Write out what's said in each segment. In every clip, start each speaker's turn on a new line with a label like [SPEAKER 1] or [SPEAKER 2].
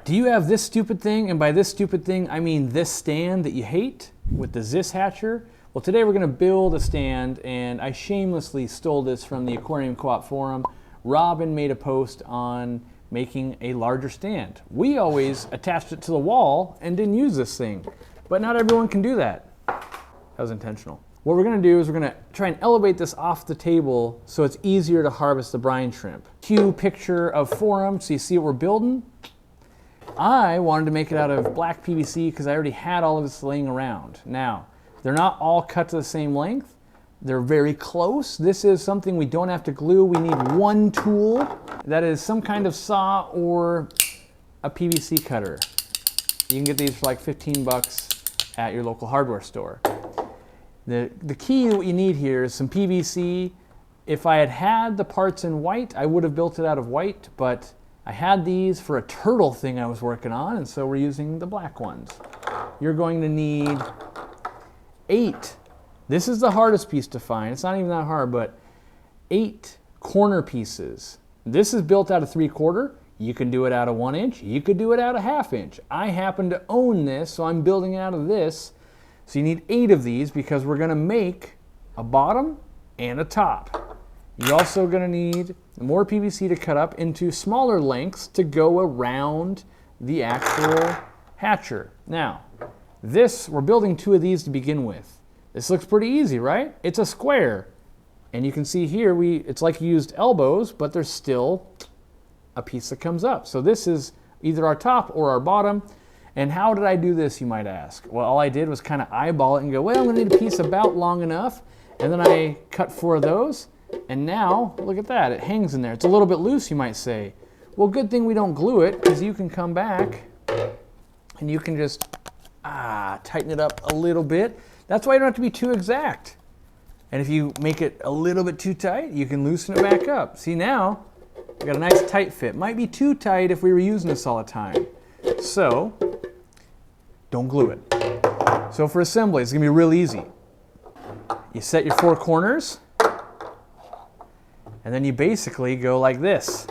[SPEAKER 1] Do you have this stupid thing? And by this stupid thing, I mean this stand that you hate with the Ziss hatcher. Well, today we're gonna build a stand, and I shamelessly stole this from the Aquarium Co-op forum. Robin made a post on making a larger stand. We always attached it to the wall and didn't use this thing, but not everyone can do that. That was intentional. What we're gonna do is we're gonna try and elevate this off the table so it's easier to harvest the brine shrimp. Cue picture of forum so you see what we're building. I wanted to make it out of black PVC because I already had all of this laying around. Now, they're not all cut to the same length. They're very close. This is something we don't have to glue. We need one tool. That is some kind of saw or a PVC cutter. You can get these for like 15 bucks at your local hardware store. The key what you need here is some PVC. If I had had the parts in white, I would have built it out of white, but I had these for a turtle thing I was working on, and so we're using the black ones. You're going to need 8. This is the hardest piece to find. It's not even that hard, but 8 corner pieces. This is built out of 3/4. You can do it out of 1 inch. You could do it out of 1/2 inch. I happen to own this, so I'm building out of this. So you need 8 of these because we're gonna make a bottom and a top. You're also gonna need more PVC to cut up into smaller lengths to go around the actual hatcher. Now, we're building 2 of these to begin with. This looks pretty easy, right? It's a square. And you can see here, it's like you used elbows, but there's still a piece that comes up. So this is either our top or our bottom. And how did I do this, you might ask? Well, all I did was kind of eyeball it and go, well, I'm gonna need a piece about long enough. And then I cut 4 of those. And now, look at that, it hangs in there. It's a little bit loose, you might say. Well, good thing we don't glue it, because you can come back and you can just tighten it up a little bit. That's why you don't have to be too exact. And if you make it a little bit too tight, you can loosen it back up. See, now, we got a nice tight fit. Might be too tight if we were using this all the time. So, don't glue it. So for assembly, it's gonna be real easy. You set your 4 corners, and then you basically go like this.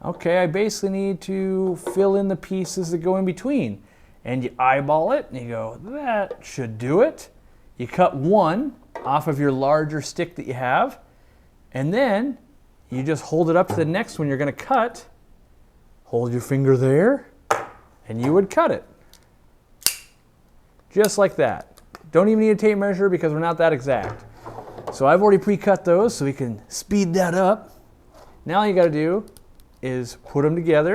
[SPEAKER 1] Okay, I basically need to fill in the pieces that go in between. And you eyeball it, and you go, that should do it. You cut 1 off of your larger stick that you have, and then you just hold it up to the next one you're gonna cut, hold your finger there, and you would cut it. Just like that. Don't even need a tape measure because we're not that exact. So I've already pre-cut those so we can speed that up. Now all you gotta do is put them together.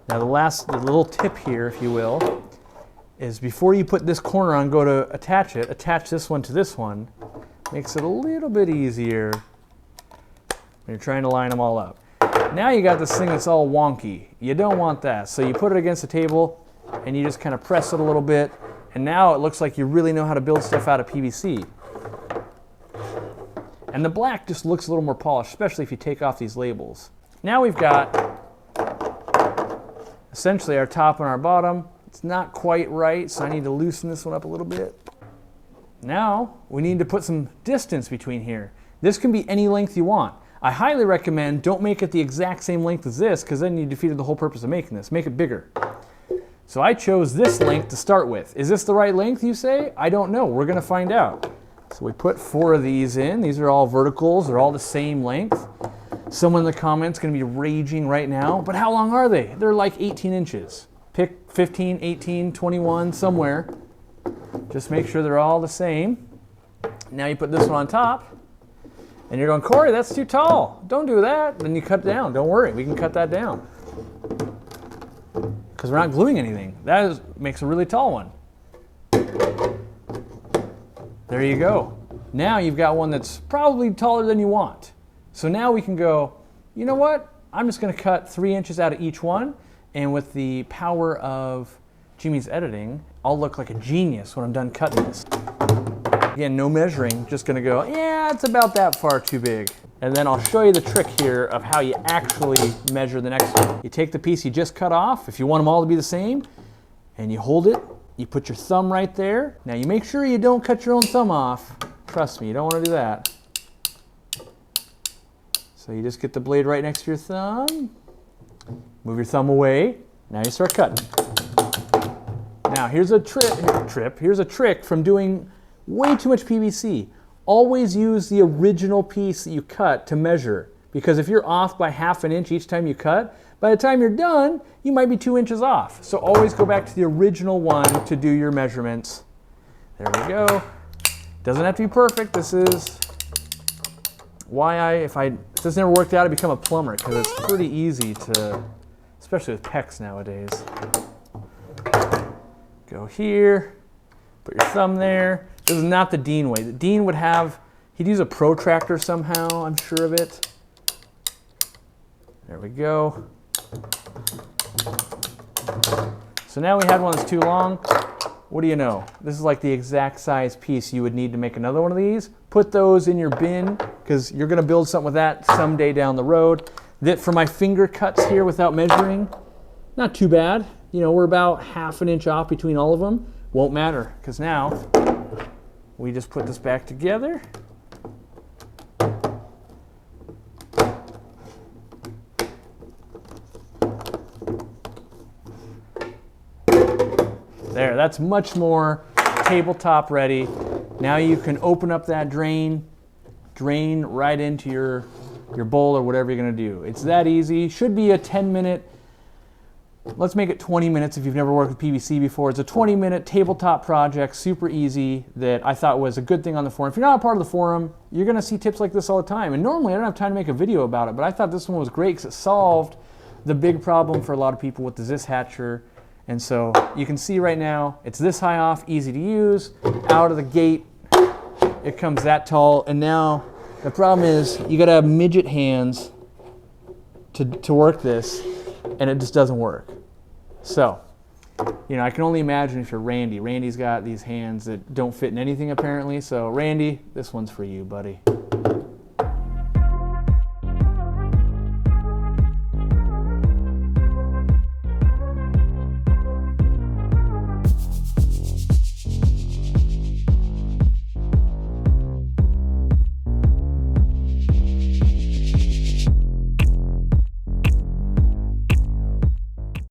[SPEAKER 1] Now the little tip here, if you will, is before you put this corner on, go to attach it, attach this one to this one. Makes it a little bit easier when you're trying to line them all up. Now you got this thing that's all wonky. You don't want that. So you put it against the table and you just kind of press it a little bit, and now it looks like you really know how to build stuff out of PVC. And the black just looks a little more polished, especially if you take off these labels. Now we've got essentially our top and our bottom. It's not quite right, so I need to loosen this one up a little bit. Now we need to put some distance between here. This can be any length you want. I highly recommend don't make it the exact same length as this, because then you defeated the whole purpose of making this. Make it bigger. So I chose this length to start with. Is this the right length, you say? I don't know. We're gonna find out. So we put 4 of these in. These are all verticals. They're all the same length. Someone in the comments is gonna be raging right now, but how long are they? They're like 18 inches. Pick 15, 18, 21, somewhere. Just make sure they're all the same. Now you put this one on top, and you're going, Corey, that's too tall. Don't do that. Then you cut it down. Don't worry, we can cut that down. Because we're not gluing anything. That makes a really tall one. There you go. Now you've got one that's probably taller than you want. So now we can go, you know what? I'm just gonna cut 3 inches out of each one, and with the power of Jimmy's editing, I'll look like a genius when I'm done cutting this. Again, no measuring, just gonna go, yeah, it's about that far too big. And then I'll show you the trick here of how you actually measure the next one. You take the piece you just cut off, if you want them all to be the same, and you hold it, you put your thumb right there. Now you make sure you don't cut your own thumb off, Trust me, you don't want to do that. So you just get the blade right next to your thumb. Move your thumb away. Now you start cutting. Now here's a trick from doing way too much PVC. Always use the original piece that you cut to measure, because if you're off by ½ an inch each time you cut, by the time you're done, you might be 2 inches off. So always go back to the original one to do your measurements. There we go. Doesn't have to be perfect. This is why if this never worked out, I'd become a plumber, because it's pretty easy to, especially with PEX nowadays. Go here, put your thumb there. This is not the Dean way. The Dean would he'd use a protractor somehow, I'm sure of it. There we go. So now we had one that's too long. What do you know? This is like the exact size piece you would need to make another one of these. Put those in your bin, because you're going to build something with that someday down the road. That for my finger cuts here without measuring, not too bad. You know, we're about ½ an inch off between all of them. Won't matter, because now we just put this back together. There, that's much more tabletop ready. Now you can open up that drain right into your bowl or whatever you're gonna do. It's that easy. Should be a 10-minute, let's make it 20 minutes if you've never worked with PVC before. It's a 20-minute tabletop project, super easy, that I thought was a good thing on the forum. If you're not a part of the forum, you're gonna see tips like this all the time. And normally I don't have time to make a video about it, but I thought this one was great because it solved the big problem for a lot of people with the Ziss Hatcher. And so you can see right now, it's this high off, easy to use. Out of the gate, it comes that tall. And now the problem is you gotta have midget hands to work this, and it just doesn't work. So, you know, I can only imagine if you're Randy. Randy's got these hands that don't fit in anything apparently. So Randy, this one's for you, buddy.